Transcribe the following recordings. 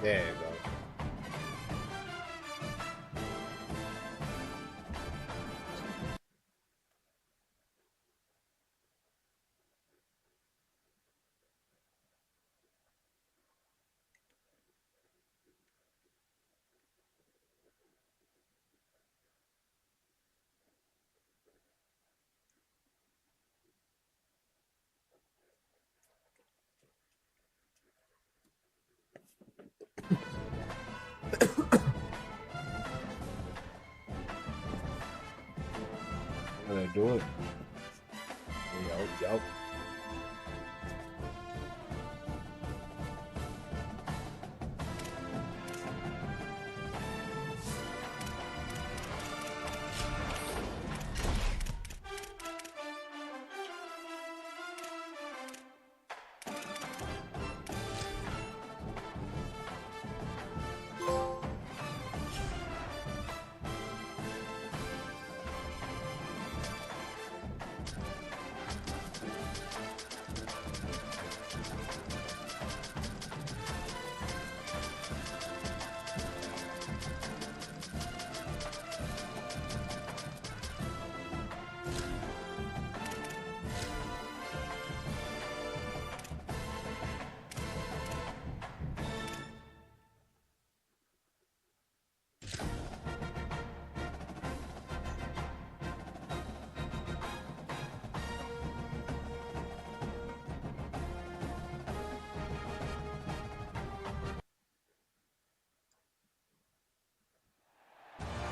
There you go. How they do it? Yup.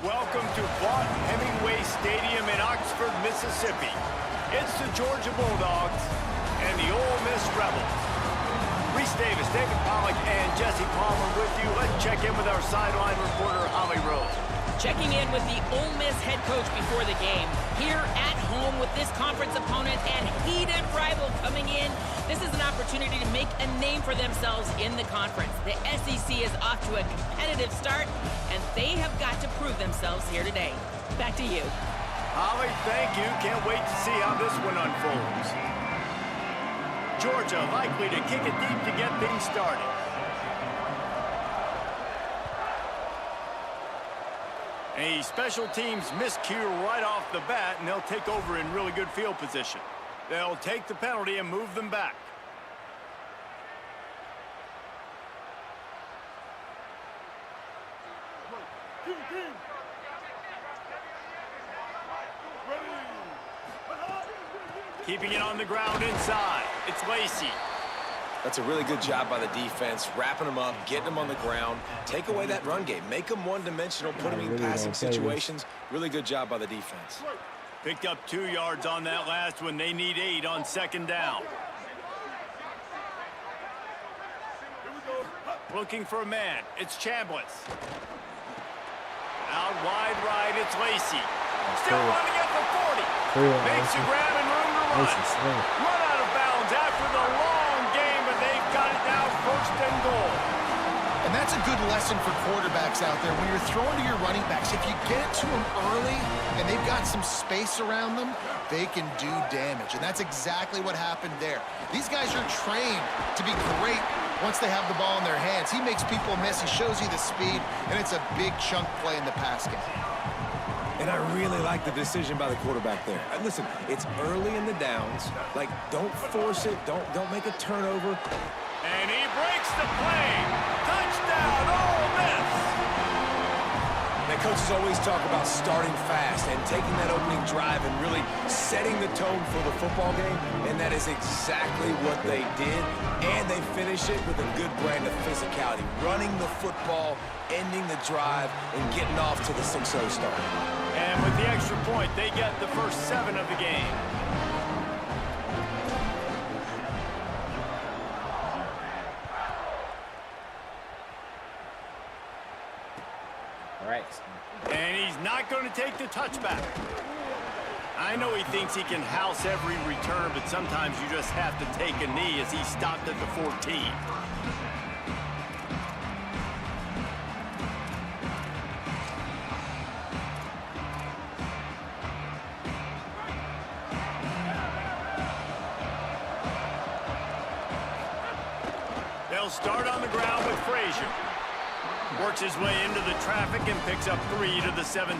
Welcome to Hemingway Stadium in Oxford, Mississippi. It's the Georgia Bulldogs and the Ole Miss Rebels. Reese Davis, David Pollack, and Jesse Palmer with you. Let's check in with our sideline reporter, Holly Rose. Checking in with the Ole Miss head coach before the game. Here at home with this conference opponent and heated rival coming in, this is an opportunity to make a name for themselves in the conference. The SEC is off to a competitive start, and they have got to prove themselves here today. Back to you. Holly, thank you. Can't wait to see how this one unfolds. Georgia likely to kick it deep to get things started. A special teams miscue right off the bat, and they'll take over in really good field position. They'll take the penalty and move them back. Keeping it on the ground inside. It's Lacey. That's a really good job by the defense, wrapping them up, getting them on the ground. Take away that run game. Make them one-dimensional, put them in passing situations. Really good job by the defense. Picked up 2 yards on that last one. They need 8 on second down. Looking for a man. It's Chambliss. Out wide right, it's Lacey. Still running at the 40. Makes a grab and room to run. Run out of bounds after the long game, but they've got it now first and goal. And that's a good lesson for quarterbacks out there. When you're throwing to your running backs, if you get it to them early and they've got some space around them, they can do damage. And that's exactly what happened there. These guys are trained to be great once they have the ball in their hands. He makes people miss. He shows you the speed, and it's a big chunk play in the pass game. And I really like the decision by the quarterback there. And listen, it's early in the downs. Like, don't force it. Don't make a turnover. And he breaks the play. Touchdown, Ole Miss. And coaches always talk about starting fast and taking that opening drive and really setting the tone for the football game. And that is exactly what they did. And they finish it with a good brand of physicality. Running the football, ending the drive, and getting off to the 6-0 start. And with the extra point, they get the first 7 of the game. All right. And he's not going to take the touchback. I know he thinks he can house every return, but sometimes you just have to take a knee as he stopped at the 14. They'll start on the ground with Frazier. Works his way into the traffic and picks up 3 to the 17.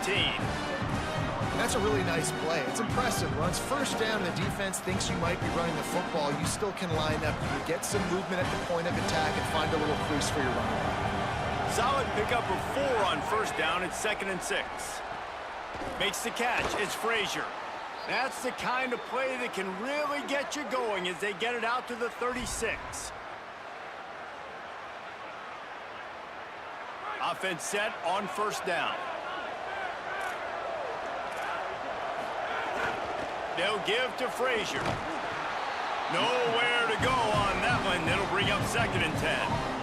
That's a really nice play. It's impressive. Runs first down, the defense thinks you might be running the football. You still can line up. You can get some movement at the point of attack and find a little crease for your running back. Solid pickup of 4 on first down. It's 2nd and 6. Makes the catch. It's Frazier. That's the kind of play that can really get you going as they get it out to the 36. Offense set on first down. They'll give to Frazier. Nowhere to go on that one. It'll bring up 2nd and 10.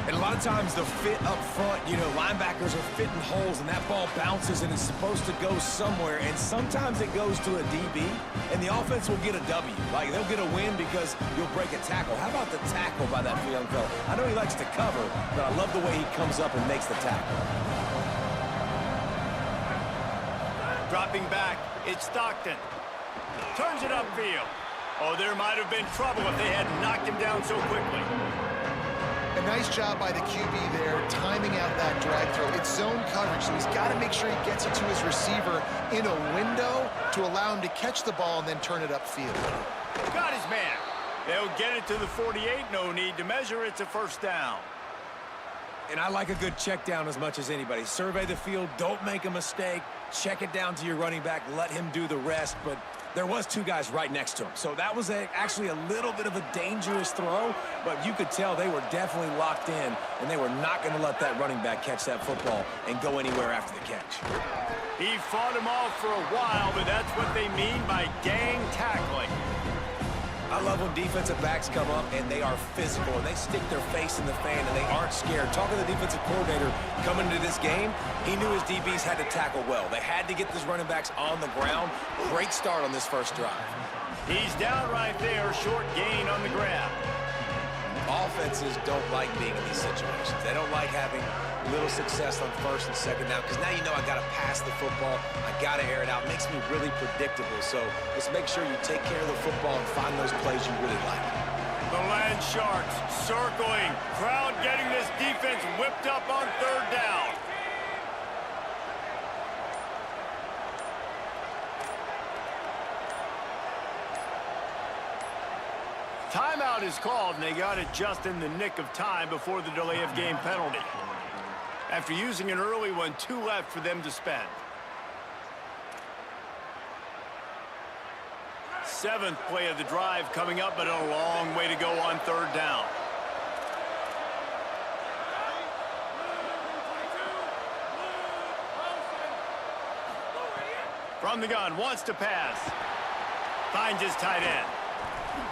And a lot of times the fit up front, you know, linebackers are fitting holes and that ball bounces and it's supposed to go somewhere. And sometimes it goes to a DB and the offense will get a W. Like they'll get a win because you'll break a tackle. How about the tackle by that young fella? I know he likes to cover, but I love the way he comes up and makes the tackle. Dropping back, it's Stockton. Turns it upfield. Oh, there might have been trouble if they had knocked him down so quickly. A nice job by the QB there, timing out that drag throw. It's zone coverage, so he's got to make sure he gets it to his receiver in a window to allow him to catch the ball and then turn it upfield. Got his man. They'll get it to the 48. No need to measure. It's a first down. And I like a good check down as much as anybody. Survey the field, don't make a mistake, check it down to your running back, let him do the rest. But there was 2 guys right next to him. So that was actually a little bit of a dangerous throw, but you could tell they were definitely locked in, and they were not going to let that running back catch that football and go anywhere after the catch. He fought him off for a while, but that's what they mean by gang tackling. I love when defensive backs come up and they are physical and they stick their face in the fan and they aren't scared. Talking to the defensive coordinator coming into this game, he knew his DBs had to tackle well. They had to get these running backs on the ground. Great start on this first drive. He's down right there, short gain on the grab. Offenses don't like being in these situations. They don't like having little success on first and second down because now you know I got to pass the football. I got to air it out. It makes me really predictable. So let's make sure you take care of the football and find those plays you really like. The Land Sharks circling. Crowd getting this defense whipped up on 3rd down. Timeout is called, and they got it just in the nick of time before the delay of game penalty. After using an early one, 2 left for them to spend. 7th play of the drive coming up, but a long way to go on 3rd down. From the gun, wants to pass. Finds his tight end.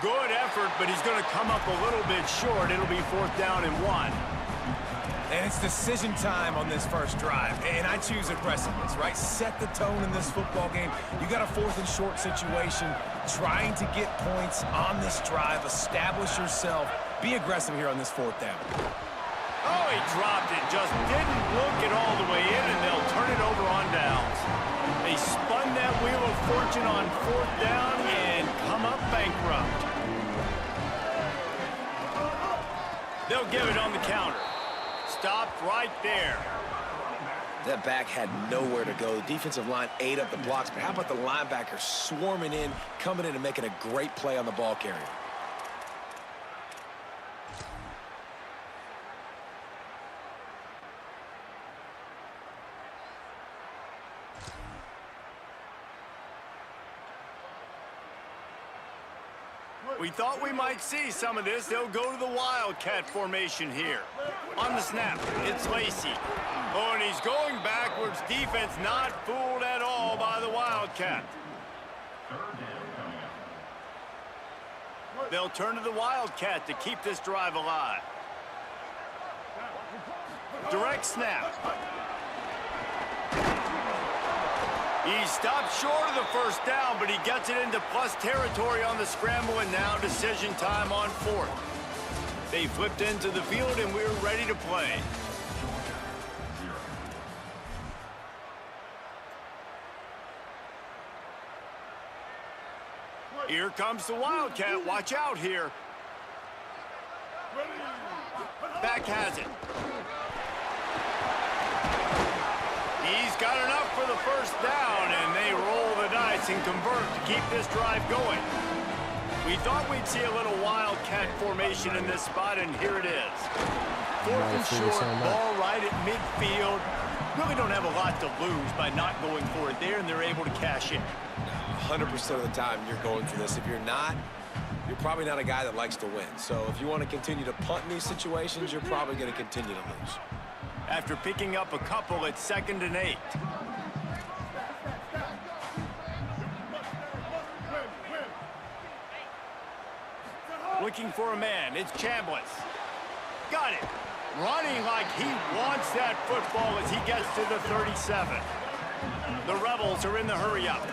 Good effort, but he's going to come up a little bit short. It'll be 4th down and 1. And it's decision time on this first drive. And I choose aggressiveness, right? Set the tone in this football game. You got a 4th and short situation. Trying to get points on this drive. Establish yourself. Be aggressive here on this 4th down. Oh, he dropped it. Just didn't look it all the way in, and they'll turn it over on downs. They spun that wheel of fortune on 4th down and come up bankrupt. They'll give it on the counter. Stopped right there. That back had nowhere to go. The defensive line ate up the blocks, but how about the linebackers swarming in, coming in and making a great play on the ball carrier? We thought we might see some of this. They'll go to the Wildcat formation here. On the snap, it's Lacey. Oh, and he's going backwards. Defense not fooled at all by the Wildcat. They'll turn to the Wildcat to keep this drive alive. Direct snap. He stopped short of the first down, but he gets it into plus territory on the scramble, and now decision time on 4th. They flipped into the field, and we're ready to play. Here comes the Wildcat. Watch out here. Back has it. He's got enough for the first down, and they roll the dice and convert to keep this drive going. We thought we'd see a little wildcat formation in this spot, and here it is. Fourth and short, ball right at midfield. Really don't have a lot to lose by not going for it there, and they're able to cash in. 100% of the time you're going for this. If you're not, you're probably not a guy that likes to win. So if you want to continue to punt in these situations, you're probably going to continue to lose. After picking up a couple, it's 2nd and 8. Looking for a man, it's Chambliss. Got it. Running like he wants that football as he gets to the 37. The Rebels are in the hurry-up.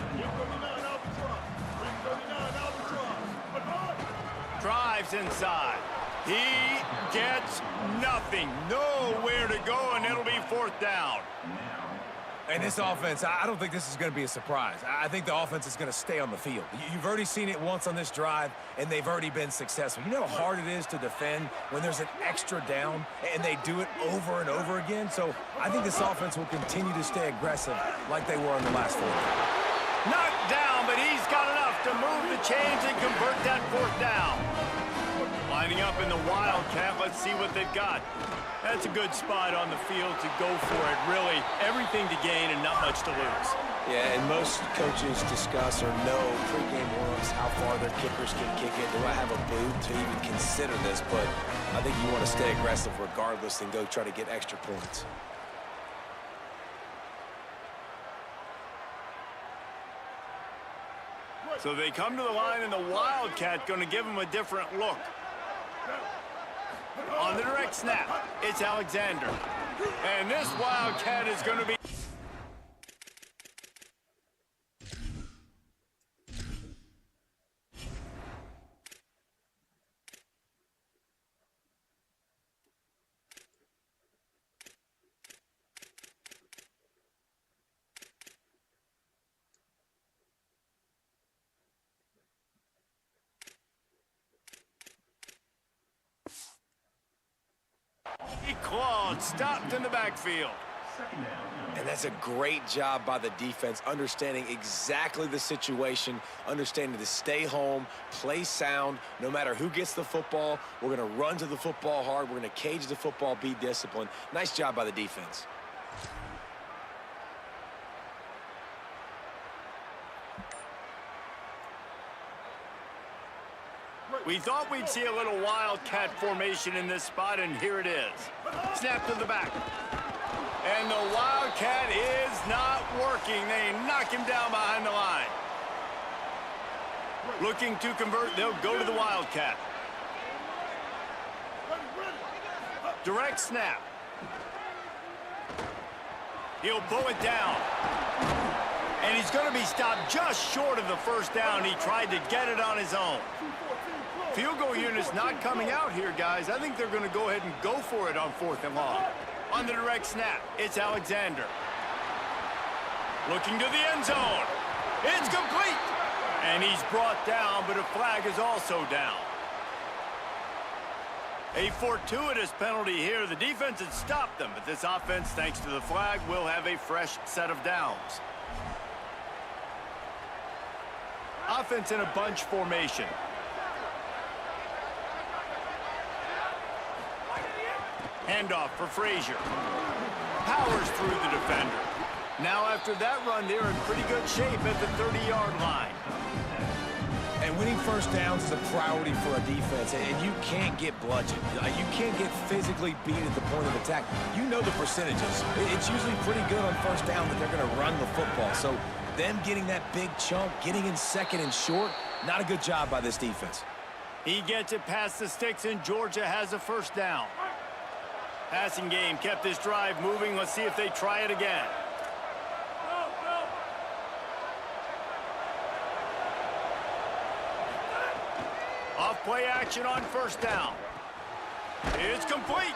Drives inside. He gets nothing. Nowhere to go, and it'll be 4th down. And this offense, I don't think this is going to be a surprise. I think the offense is going to stay on the field. You've already seen it once on this drive, and they've already been successful. You know how hard it is to defend when there's an extra down, and they do it over and over again? So I think this offense will continue to stay aggressive like they were in the last 4 games. Knocked down, but he's got enough to move the chains and convert that 4th down. Lining up in the Wildcat, let's see what they've got. That's a good spot on the field to go for it. Really, everything to gain and not much to lose. Yeah, and most coaches discuss or know pregame warm-ups how far their kickers can kick it. Do I have a boot to even consider this? But I think you want to stay aggressive regardless and go try to get extra points. So they come to the line, and the Wildcat going to give them a different look. On the direct snap, it's Alexander. And this Wildcat is going to be... He clawed, stopped in the backfield. And that's a great job by the defense, understanding exactly the situation, understanding to stay home, play sound, no matter who gets the football. We're going to run to the football hard. We're going to cage the football, be disciplined. Nice job by the defense. We thought we'd see a little Wildcat formation in this spot, and here it is. Snap to the back. And the Wildcat is not working. They knock him down behind the line. Looking to convert, they'll go to the Wildcat. Direct snap. He'll pull it down. And he's going to be stopped just short of the first down. He tried to get it on his own. Field goal unit's not coming out here, guys. I think they're going to go ahead and go for it on 4th and long. On the direct snap, it's Alexander. Looking to the end zone. It's complete. And he's brought down, but a flag is also down. A fortuitous penalty here. The defense had stopped them, but this offense, thanks to the flag, will have a fresh set of downs. Offense in a bunch formation. Handoff for Frazier. Powers through the defender. Now after that run, they're in pretty good shape at the 30-yard line. And winning first downs is a priority for a defense, and you can't get bludgeoned. You can't get physically beat at the point of attack. You know the percentages. It's usually pretty good on first down that they're going to run the football. So them getting that big chunk, getting in 2nd and short, not a good job by this defense. He gets it past the sticks, and Georgia has a first down. Passing game kept this drive moving. Let's see if they try it again. Off play action on first down. It's complete.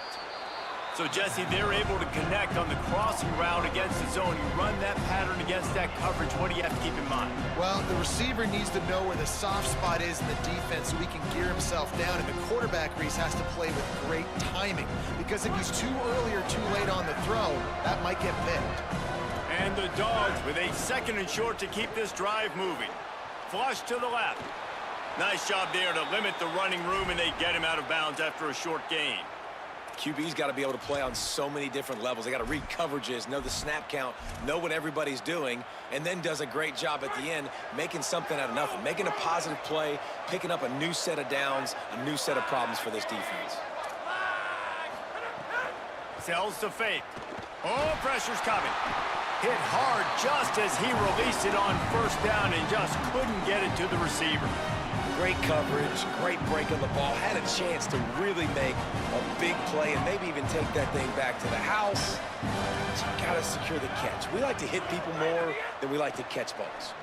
So, Jesse, they're able to connect on the crossing route against the zone. You run that pattern against that coverage. What do you have to keep in mind? Well, the receiver needs to know where the soft spot is in the defense so he can gear himself down, and the quarterback, Reese, has to play with great timing, because if he's too early or too late on the throw, that might get picked. And the Dogs with a 2nd and short to keep this drive moving. Flush to the left. Nice job there to limit the running room, and they get him out of bounds after a short gain. QB's got to be able to play on so many different levels. They got to read coverages, know the snap count, know what everybody's doing, and then does a great job at the end making something out of nothing, making a positive play, picking up a new set of downs, a new set of problems for this defense. Sells to fake. Oh, pressure's coming. Hit hard just as he released it on 1st down and just couldn't get it to the receiver. Great coverage, great break on the ball, had a chance to really make a big play and maybe even take that thing back to the house. But you got to secure the catch. We like to hit people more than we like to catch balls.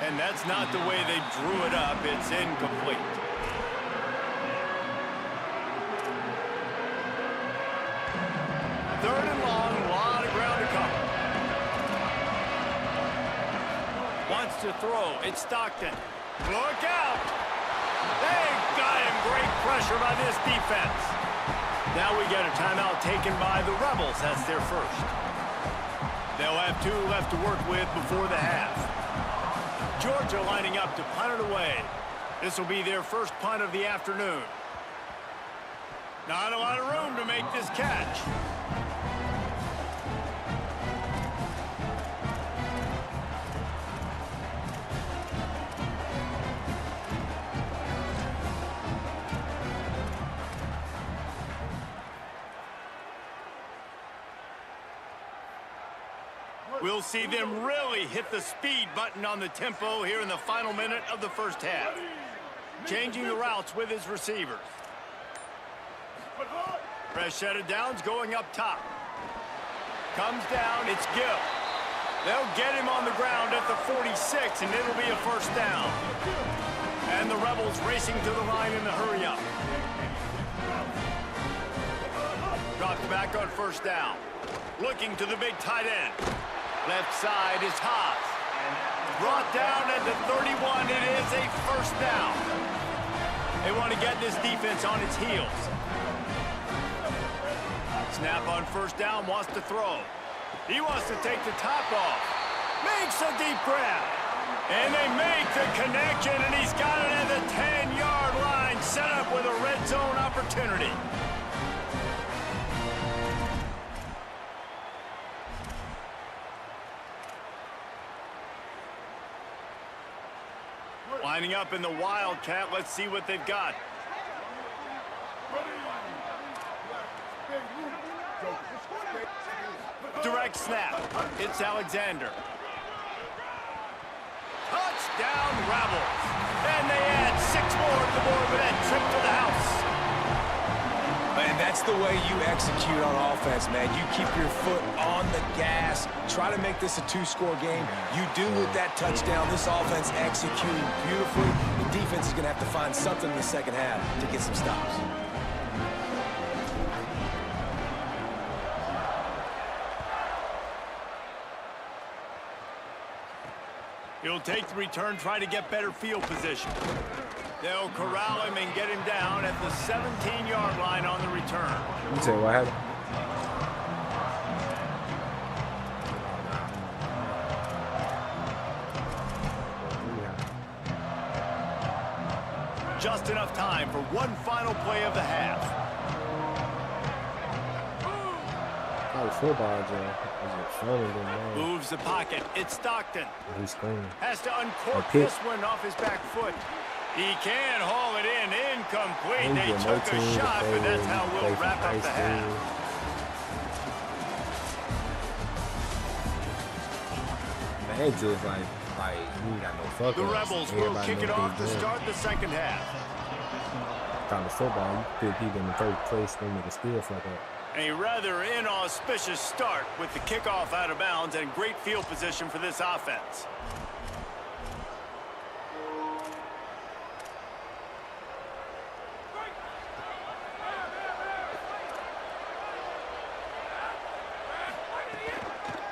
And that's not the way they drew it up. It's incomplete. Third and long, a lot of ground to cover. Wants to throw. It's Stockton. Look out! They got him. Great pressure by this defense. Now we get a timeout taken by the Rebels. That's their first. They'll have 2 left to work with before the half. Georgia lining up to punt it away. This will be their first punt of the afternoon. Not a lot of room to make this catch. We'll see them really hit the speed button on the tempo here in the final minute of the first half. Changing the routes with his receivers. Fresh set of downs going up top. Comes down, it's Gill. They'll get him on the ground at the 46, and it'll be a 1st down. And the Rebels racing to the line in the hurry-up. Dropped back on 1st down. Looking to the big tight end. Left side is Haas. Brought down at the 31. It is a 1st down. They want to get this defense on its heels. Snap on 1st down, wants to throw. He wants to take the top off. Makes a deep grab. And they make the connection, and he's got it at the 10-yard line, set up with a red zone opportunity. Lining up in the Wildcat. Let's see what they've got. Direct snap. It's Alexander. Touchdown, Rebels. And they add 6 more to the board with that trip to the house. Man, that's the way you execute on offense, man. You keep your foot on the gas. Try to make this a 2-score game. You do with that touchdown. This offense executing beautifully. The defense is going to have to find something in the second half to get some stops. He'll take the return, try to get better field position. They'll corral him and get him down at the 17-yard line on the return. You say what happened? Just enough time for one final play of the half. College football, Joe. Moves the pocket. It's Stockton. He's screaming. Has to uncork this one off his back foot. He can haul it in. Incomplete. They took a shot, but that's how we'll wrap up the half. Man, it's just like you ain't got no fucking. The Rebels will kick it off to start the second half. College football, you put people in the third place, they make a steal fuck up. A rather inauspicious start with the kickoff out of bounds and great field position for this offense.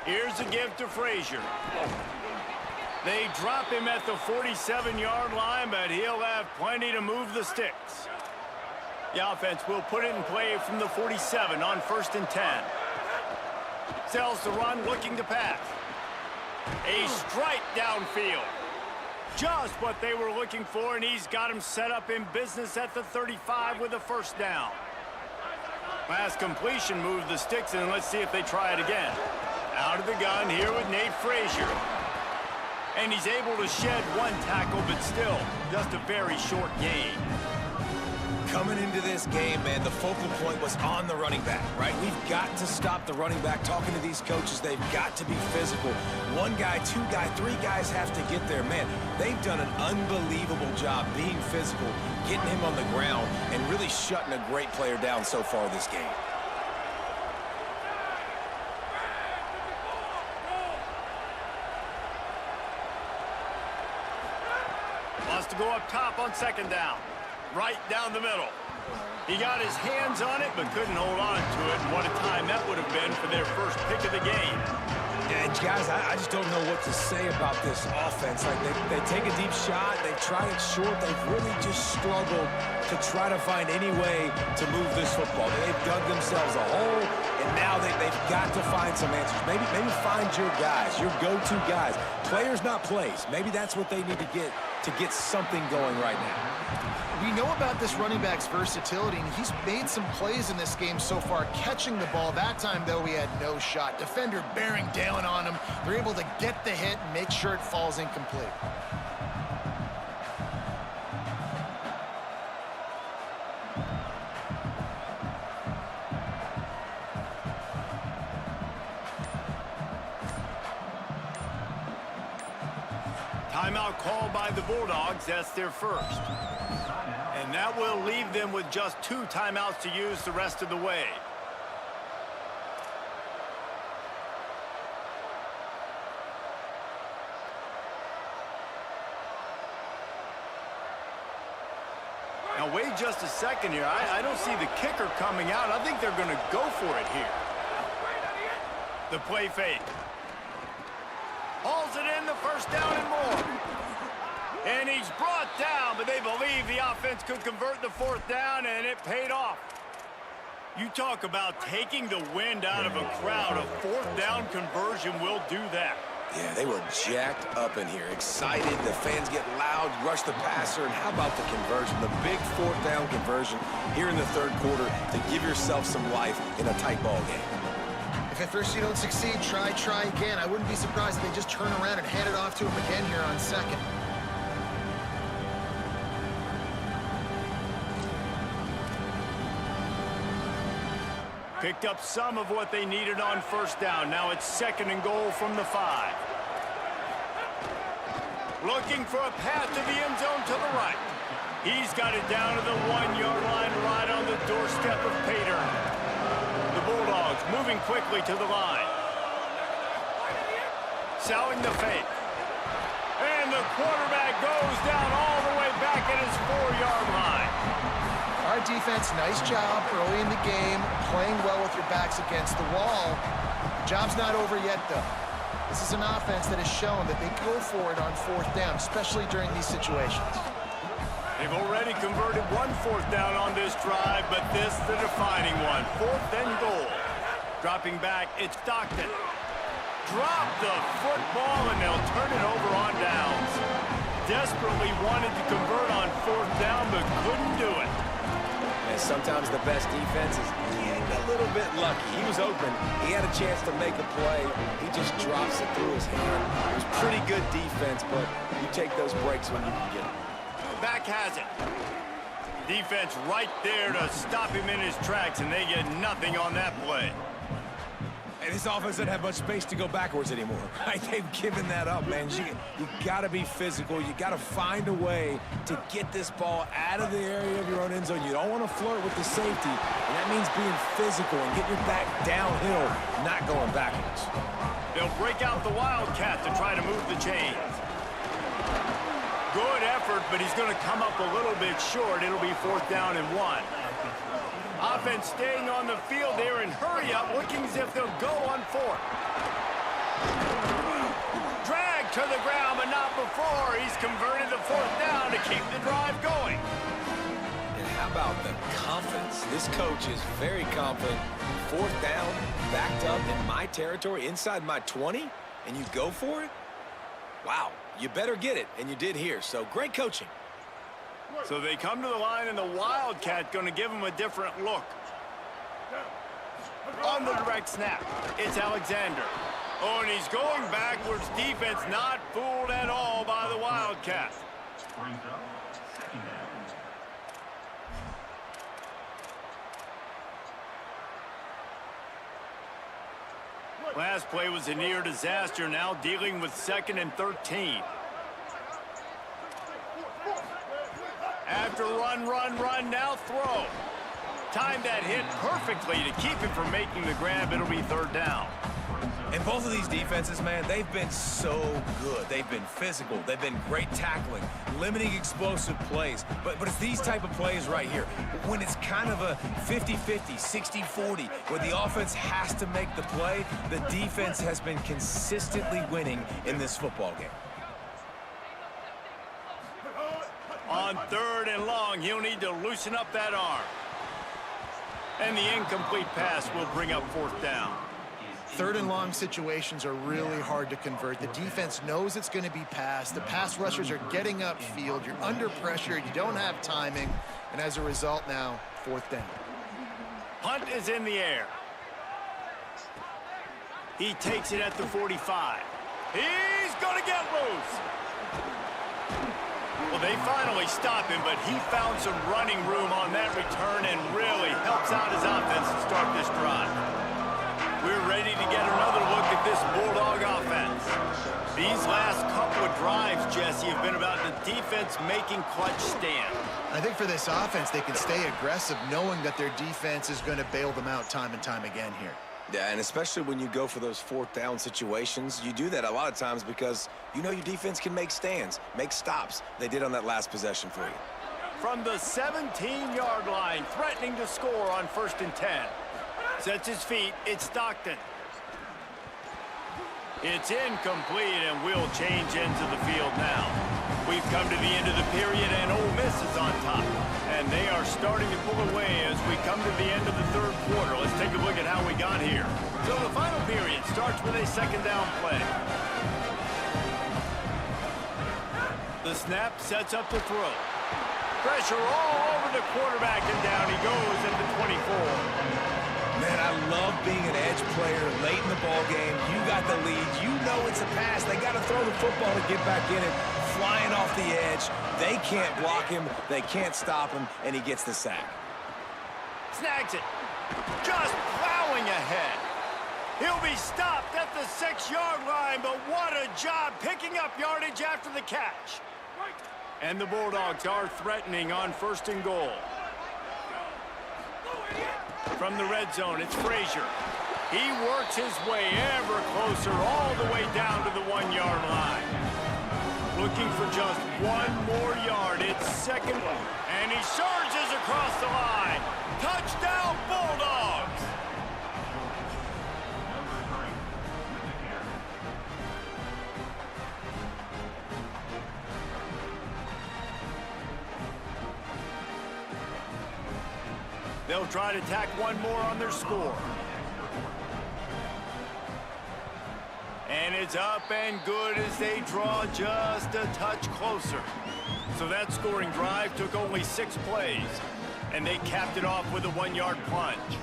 Here's a give to Frazier. They drop him at the 47-yard line, but he'll have plenty to move the sticks. The offense will put it in play from the 47 on 1st and 10. Sells the run, looking to pass. A strike downfield. Just what they were looking for, and he's got him set up in business at the 35 with a first down. Pass completion moves the sticks, and let's see if they try it again. Out of the gun here with Nate Frazier. And he's able to shed one tackle, but still, just a very short gain. Coming into this game, man, the focal point was on the running back, right? We've got to stop the running back. Talking to these coaches, they've got to be physical. One guy, two guy, three guys have to get there. Man, they've done an unbelievable job being physical, getting him on the ground, and really shutting a great player down so far this game. Wants to go up top on second down. Right down the middle. He got his hands on it, but couldn't hold on to it. And what a time that would have been for their first pick of the game. And guys, I just don't know what to say about this offense. Like they take a deep shot, they've tried it short, they've really just struggled to try to find any way to move this football. They've dug themselves a hole, and now they've got to find some answers. Maybe find your guys, your go-to guys. Players, not plays. Maybe that's what they need to get something going right now. We know about this running back's versatility, and he's made some plays in this game so far, catching the ball. That time, though, he had no shot. Defender bearing down on him. They're able to get the hit and make sure it falls incomplete. Timeout called by the Bulldogs. That's their first. And that will leave them with just 2 timeouts to use the rest of the way. Now wait just a second here. I don't see the kicker coming out. I think they're going to go for it here. The play fake. Hauls it in, the first down and more. And he's brought down, but they believe the offense could convert the 4th down, and it paid off. You talk about taking the wind out of a crowd. A 4th down conversion will do that. Yeah, they were jacked up in here, excited. The fans get loud, rush the passer, and how about the conversion? The big 4th down conversion here in the 3rd quarter to give yourself some life in a tight ball game. If at first you don't succeed, try again. I wouldn't be surprised if they just turn around and hand it off to him again here on 2nd. Picked up some of what they needed on 1st down. Now it's 2nd and goal from the 5. Looking for a path to the end zone to the right. He's got it down to the 1-yard line, right on the doorstep of Pater. The Bulldogs moving quickly to the line. Selling the fake. And the quarterback goes down all the way back at his 4-yard line. Our defense, nice job early in the game, playing well with your backs against the wall. The job's not over yet, though. This is an offense that has shown that they go for it on 4th down, especially during these situations. They've already converted 1 4th down on this drive, but this the defining one. 4th and goal. Dropping back, it's Stockton. Drop the football, and they'll turn it over on downs. Desperately wanted to convert on 4th down, but couldn't do it. And sometimes the best defense is getting a little bit lucky. He was open. He had a chance to make a play. He just drops it through his hand. It was pretty good defense, but you take those breaks when you can get them. Back has it. Defense right there to stop him in his tracks, and they get nothing on that play. And this offense doesn't have much space to go backwards anymore. Right? They've given that up, man. You got to be physical. You got to find a way to get this ball out of the area of your own end zone. You don't want to flirt with the safety, and that means being physical and getting your back downhill, not going backwards. They'll break out the Wildcat to try to move the chains. Good effort, but he's going to come up a little bit short. It'll be 4th down and 1. Offense staying on the field there and hurry up, looking as if they'll go on 4th. Drag to the ground, but not before. He's converted the 4th down to keep the drive going. And how How about the confidence? This coach is very confident. 4th down, backed up in my territory, inside my 20, and you go for it? Wow, you better get it, and you did here, so great coaching. So they come to the line, and the Wildcat going to give them a different look. On the direct snap, it's Alexander. Oh, and he's going backwards. Defense not fooled at all by the Wildcat. Last play was a near disaster, now dealing with 2nd and 13. After run, now throw. Timed that hit perfectly to keep him from making the grab. It'll be 3rd down. And both of these defenses, man, they've been so good. They've been physical. They've been great tackling, limiting explosive plays. But it's these type of plays right here, when it's kind of a 50-50, 60-40, where the offense has to make the play, the defense has been consistently winning in this football game. On 3rd and long, he'll need to loosen up that arm. And the incomplete pass will bring up 4th down. 3rd and long situations are really hard to convert. The defense knows it's going to be passed. The pass rushers are getting upfield. You're under pressure. You don't have timing. And as a result now, 4th down. Punt is in the air. He takes it at the 45. He's going to get loose. Well, they finally stop him, but he found some running room on that return and really helps out his offense to start this drive. We're ready to get another look at this Bulldog offense. These last couple of drives, Jesse, have been about the defense making clutch stand. I think for this offense, they can stay aggressive knowing that their defense is going to bail them out time and time again here. Yeah, and especially when you go for those 4th down situations, you do that a lot of times because you know your defense can make stands, make stops. They did on that last possession for you. From the 17-yard line, threatening to score on 1st and 10. Sets his feet, it's Stockton. It's incomplete, and we'll change ends of the field now. We've come to the end of the period, and Ole Miss is on top. And they are starting to pull away as we come to the end of the 3rd quarter. Let's take a look at how we got here. So the final period starts with a 2nd down play. The snap sets up the throw. Pressure all over the quarterback, and down he goes at the 24. Man, I love being an edge player late in the ball game. You got the lead. You know it's a pass. They got to throw the football to get back in it. Flying off the edge. They can't block him. They can't stop him, and he gets the sack. Snags it. Just plowing ahead. He'll be stopped at the 6-yard line, but what a job picking up yardage after the catch. And the Bulldogs are threatening on 1st and goal. From the red zone, it's Frazier. He works his way ever closer all the way down to the 1-yard line. Looking for just 1 more yard. It's 2nd, and he surges across the line. Touchdown, Bulldogs! They'll try to tack 1 more on their score. And it's up and good as they draw just a touch closer. So that scoring drive took only 6 plays, and they capped it off with a 1-yard plunge.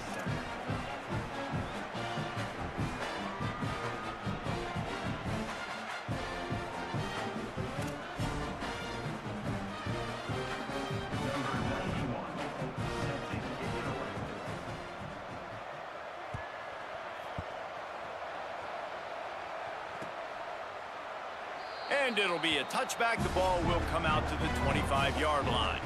And it'll be a touchback. The ball will come out to the 25-yard line.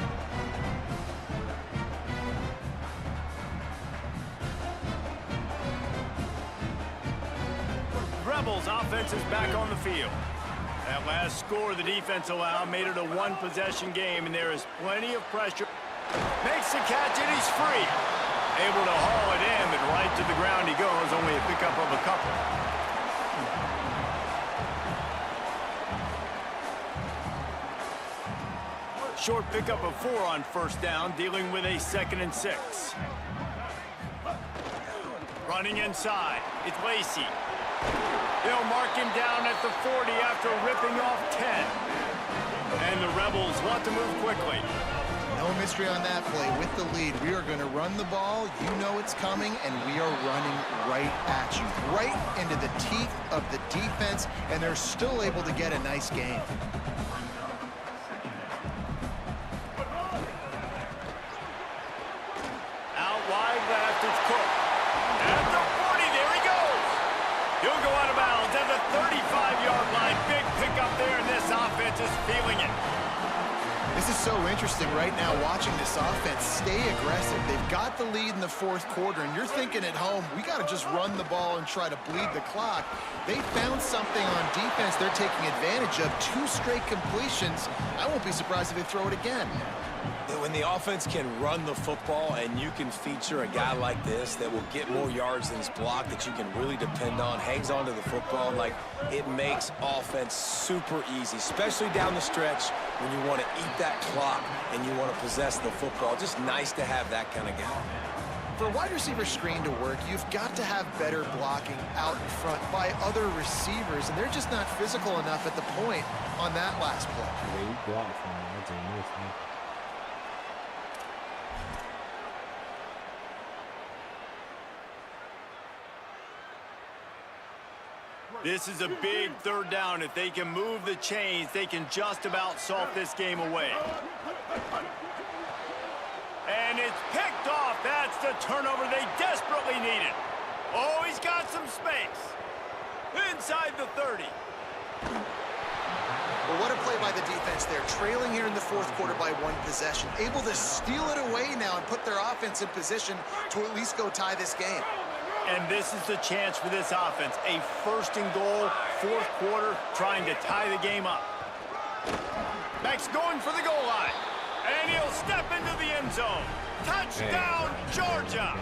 Rebels offense is back on the field. That last score the defense allowed made it a 1-possession game, and there is plenty of pressure. Makes the catch, and he's free. Able to haul it in, but right to the ground he goes. Only a pickup of a couple. Short pickup of 4 on first down, dealing with a 2nd and 6. Running inside, it's Lacey. They'll mark him down at the 40 after ripping off 10. And the Rebels want to move quickly. No mystery on that play. With the lead, we are going to run the ball. You know it's coming, and we are running right at you, right into the teeth of the defense, and they're still able to get a nice gain. Out wide left, it's Cook. At the 40, there he goes. He'll go out of bounds at the 35-yard line. Big pickup there, and this offense is feeling it. This is so interesting right now, watching this offense stay aggressive. They've got the lead in the 4th quarter, and you're thinking at home, we got to just run the ball and try to bleed the clock. They found something on defense they're taking advantage of. 2 straight completions. I won't be surprised if they throw it again. When the offense can run the football and you can feature a guy like this that will get more yards than his block, that you can really depend on, hangs on to the football, like, it makes offense super easy, especially down the stretch when you want to eat that clock and you want to possess the football. Just nice to have that kind of guy. For a wide receiver screen to work, you've got to have better blocking out in front by other receivers, and they're just not physical enough at the point on that last play. Yeah, he blocked from me. I just missed him. This is a big 3rd down. If they can move the chains, they can just about salt this game away. And it's picked off. That's the turnover they desperately needed. Oh, he's got some space. Inside the 30. Well, what a play by the defense there. Trailing here in the 4th quarter by 1 possession. Able to steal it away now and put their offense in position to at least go tie this game. And this is the chance for this offense. A 1st and goal, 4th quarter, trying to tie the game up. Max going for the goal line. And he'll step into the end zone. Touchdown, Georgia!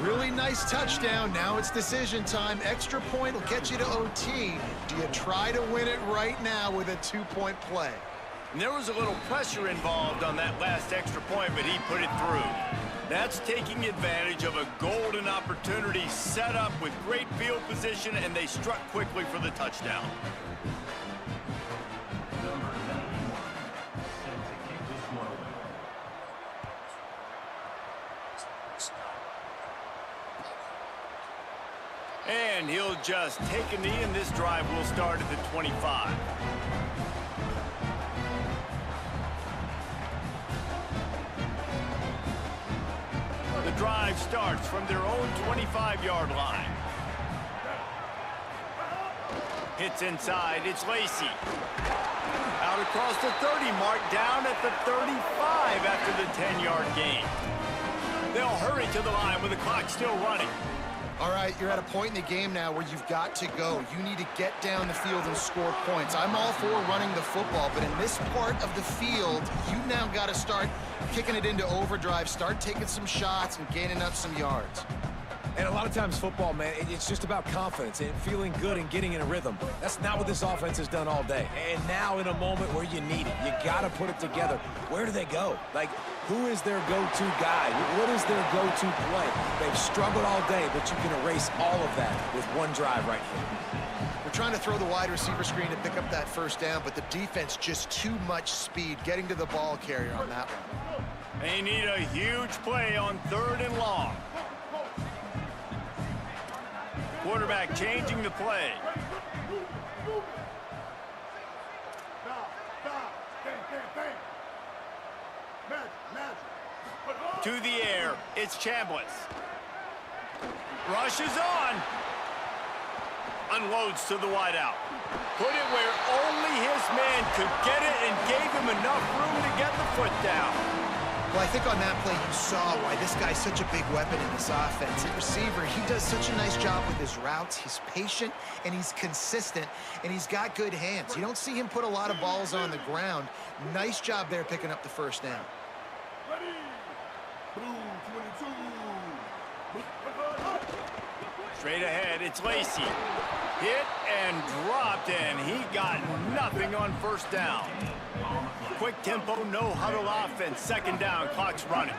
Really nice touchdown. Now it's decision time. Extra point will get you to OT. Do you try to win it right now with a 2-point play? And there was a little pressure involved on that last extra point, but he put it through. That's taking advantage of a golden opportunity set up with great field position, and they struck quickly for the touchdown. And he'll just take a knee, and this drive will start at the 25. The drive starts from their own 25-yard line. Hits inside, it's Lacey. Out across the 30 mark, down at the 35 after the 10-yard gain. They'll hurry to the line with the clock still running. All right, you're at a point in the game now where you've got to go. You need to get down the field and score points. I'm all for running the football, but in this part of the field, you now got to start kicking it into overdrive, start taking some shots and gaining up some yards. And a lot of times football, man, it's just about confidence and feeling good and getting in a rhythm. That's not what this offense has done all day. And now in a moment where you need it, you got to put it together. Where do they go? Like, who is their go-to guy? What is their go-to play? They've struggled all day, but you can erase all of that with one drive right here. They're trying to throw the wide receiver screen to pick up that 1st down, but the defense just too much speed getting to the ball carrier on that one. They need a huge play on 3rd and long. Quarterback changing the play. To the air, it's Chambliss. Rushes on. Unloads to the wideout. Put it where only his man could get it and gave him enough room to get the foot down. Well, I think on that play you saw why this guy's such a big weapon in this offense. At receiver, he does such a nice job with his routes. He's patient, and he's consistent, and he's got good hands. You don't see him put a lot of balls on the ground. Nice job there picking up the 1st down. Straight ahead, it's Lacey. Hit and dropped, and he got nothing on 1st down. quick tempo, no huddle offense. Second down, clock's running.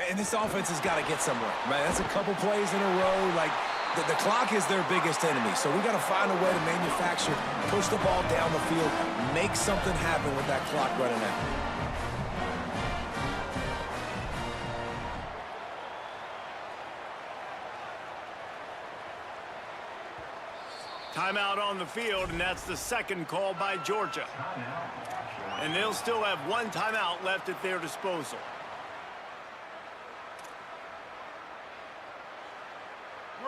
And this offense has got to get somewhere, right? That's a couple plays in a row. Like, the clock is their biggest enemy. So we got to find a way to manufacture, push the ball down the field, make something happen with that clock running out. Timeout on the field, and that's the second call by Georgia. And they'll still have one timeout left at their disposal.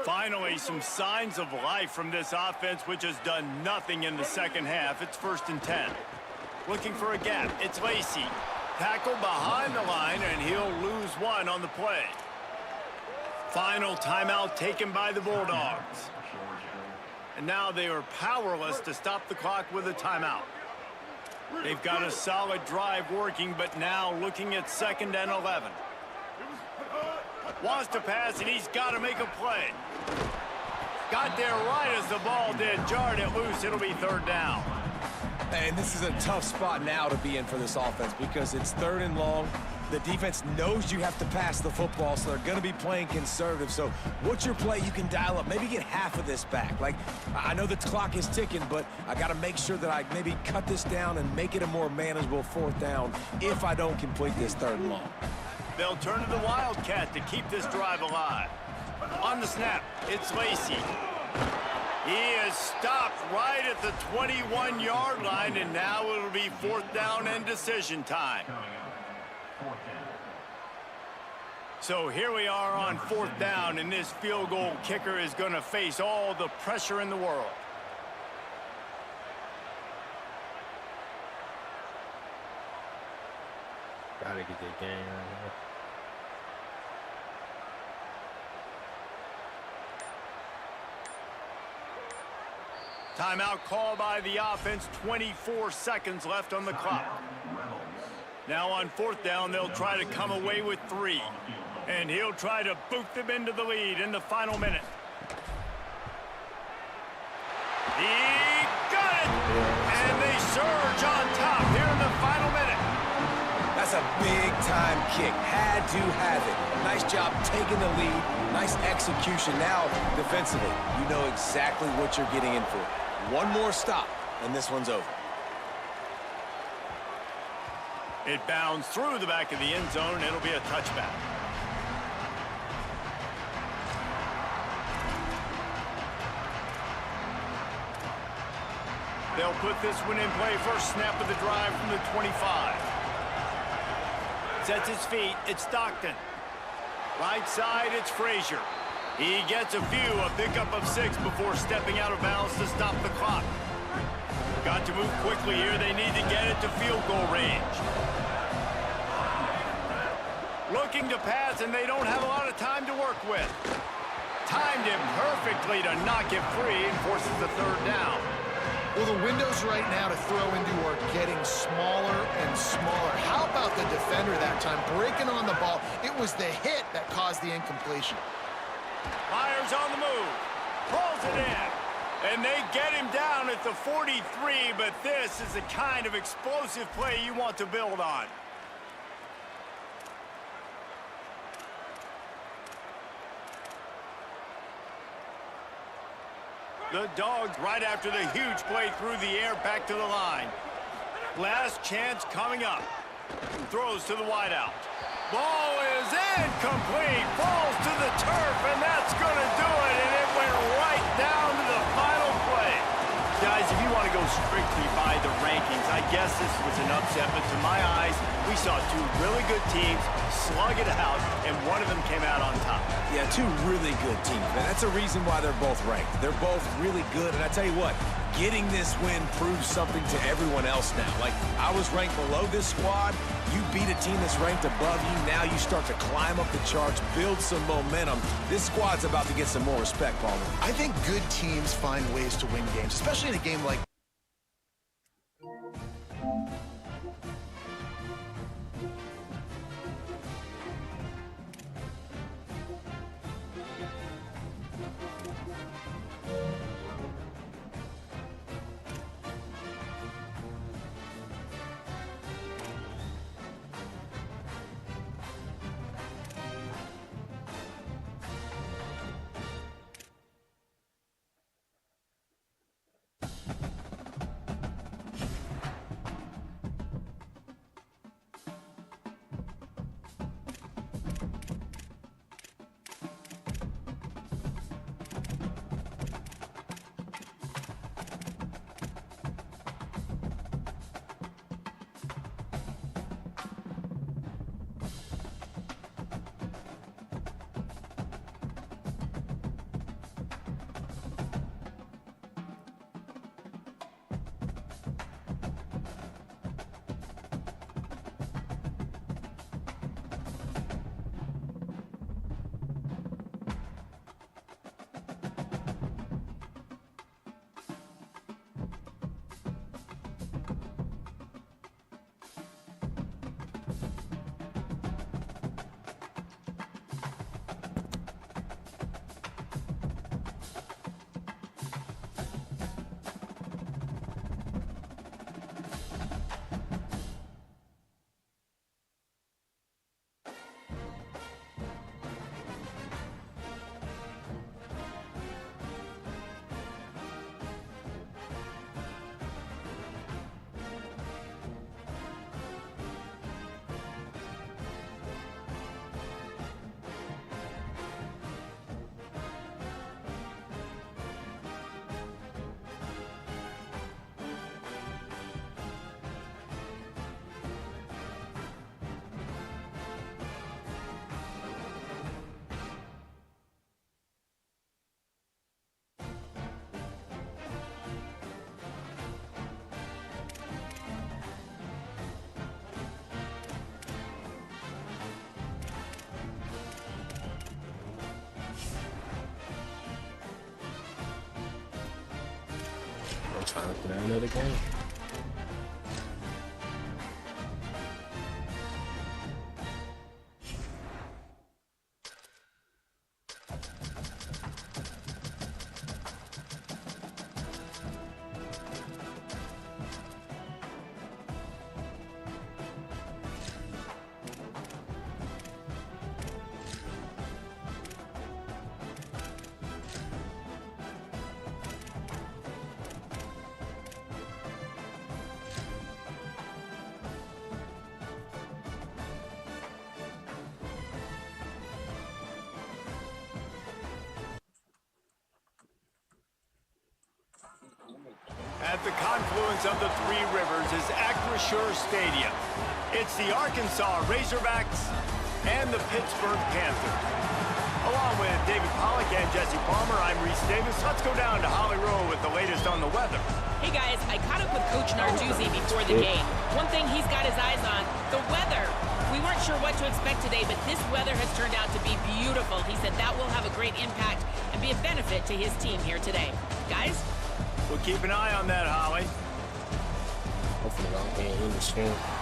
Finally, some signs of life from this offense, which has done nothing in the second half. It's 1st and 10. Looking for a gap. It's Lacey. Tackle behind the line, and he'll lose one on the play. Final timeout taken by the Bulldogs. And now they are powerless to stop the clock with a timeout. They've got a solid drive working, but now looking at 2nd and 11. Wants to pass, and he's got to make a play. Got there right as the ball did. Jarred it loose. It'll be 3rd down. And this is a tough spot now to be in for this offense because it's 3rd and long. The defense knows you have to pass the football, so they're going to be playing conservative. So what's your play you can dial up? Maybe get half of this back. Like, I know the clock is ticking, but I got to make sure that I maybe cut this down and make it a more manageable 4th down if I don't complete this 3rd and long. They'll turn to the Wildcat to keep this drive alive. On the snap, it's Lacey. He is stopped right at the 21-yard line, and now it'll be 4th down and decision time. So here we are on 4th down, and this field goal kicker is going to face all the pressure in the world. Gotta get that game right here. Timeout call by the offense, 24 seconds left on the clock. Now on 4th down, they'll try to come away with 3. And he'll try to boot them into the lead in the final minute. He got it! And they surge on top here in the final minute. That's a big-time kick. Had to have it. Nice job taking the lead. Nice execution. Now, defensively, you know exactly what you're getting in for. One more stop, and this one's over. It bounced through the back of the end zone, and it'll be a touchback. They'll put this one in play. First snap of the drive from the 25. Sets his feet. It's Stockton. Right side, it's Frazier. He gets a pickup of 6 before stepping out of bounds to stop the clock. Got to move quickly here. They need to get it to field goal range. Looking to pass, and they don't have a lot of time to work with. Timed him perfectly to knock it free and forces the 3rd down. Well, the windows right now to throw into are getting smaller and smaller. How about the defender that time breaking on the ball? It was the hit that caused the incompletion. Myers on the move. Pulls it in. And they get him down at the 43, but this is the kind of explosive play you want to build on. The Dogs right after the huge play through the air back to the line. Last chance coming up. Throws to the wideout. Ball is incomplete. Falls to the turf, and that's going to do it. And it went right down to the final play. Guys, if you want to go strictly by the rankings, I guess this was an upset. But to my eyes, we saw 2 really good teams slug it out, and one of them came out on top. Yeah, 2 really good teams, man. That's a reason why they're both ranked. They're both really good, and I tell you what, getting this win proves something to everyone else now. Like, I was ranked below this squad. You beat a team that's ranked above you. Now you start to climb up the charts, build some momentum. This squad's about to get some more respect, Palmer. I think good teams find ways to win games, especially in a game like After that, another game. At the confluence of the three rivers is Acrisure Stadium. It's the Arkansas Razorbacks and the Pittsburgh Panthers. Along with David Pollack and Jesse Palmer, I'm Reese Davis. Let's go down to Holly Rowe with the latest on the weather. Hey guys, I caught up with Coach Narduzzi before the game. One thing he's got his eyes on, the weather. We weren't sure what to expect today, but this weather has turned out to be beautiful. He said that will have a great impact and be a benefit to his team here today. Guys? We'll keep an eye on that, Holly. Hopefully, I'll win this game.